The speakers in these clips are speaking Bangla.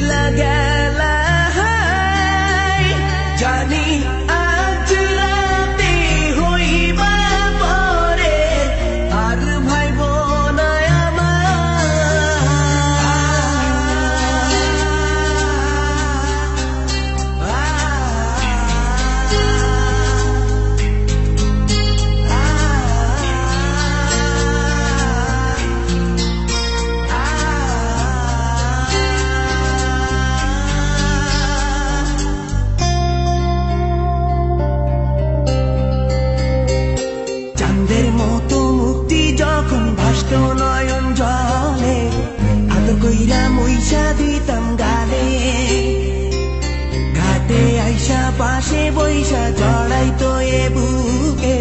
চইলা গেলা জানি আজ রাতে হইবা পরে আর ভাইব না চাঁদের মতো মুক্তি যখন ভাসত নয়ন জলে আদর কইরা মুইসা দিতাম গালে ঘাটে আইসা পাশে বইসা জড়াইতো এ বুকে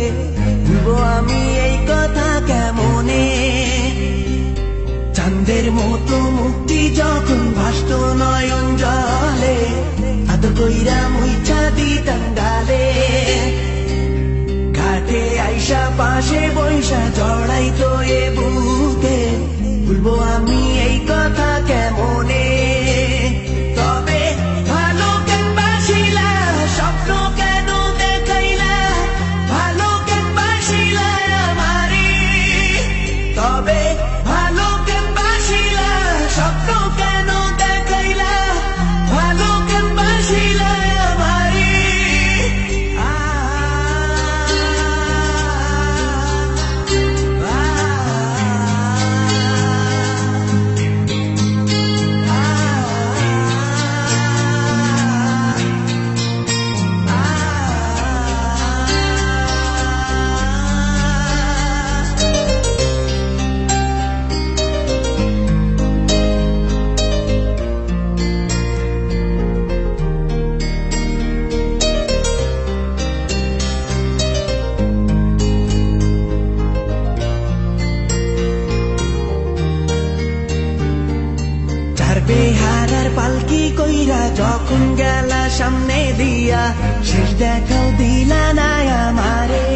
ভুলবো আমি এই কথা কেমনে চাঁদের মতো মুক্তি যখন ভাসত নয়ন জলে আদর কইরা মুইসা দিতাম গালে ঘাটে আইসা পাশে বইসা জড়াইতো এ বুকে ভুলবো আমি এই কথা কেমনে তবে ভালো কেন বাসিলা স্বপ্ন কেন দেখাইলা ভালো কেন বাসিলা আমারে তবে ভালো কেন বাসিলা স্বপ্ন কেন দেখাইলা ভালো কেন বাসিলা আমারে বেহারার পালকি কইরা যখন গেলা সামনে দিয়া শেষ দেখাও দিলা না আমারে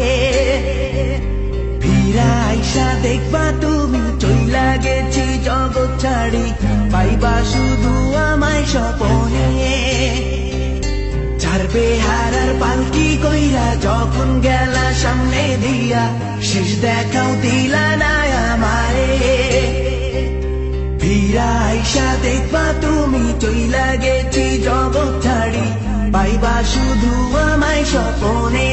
ফিরা আইসা দেখবা তুমি চইলা গেছি জগৎ ছাড়ি পাইবা শুধু আমায় স্বপনে চার বেহারার পালকি কইরা যখন গেলা সামনে দিয়া শেষ দেখাও দিলা না আমারে ফিরা আইসা দেখবা তুমি চইলা গেছি জগৎ ছাড়ি পাইবা শুধু আমায় স্বপনে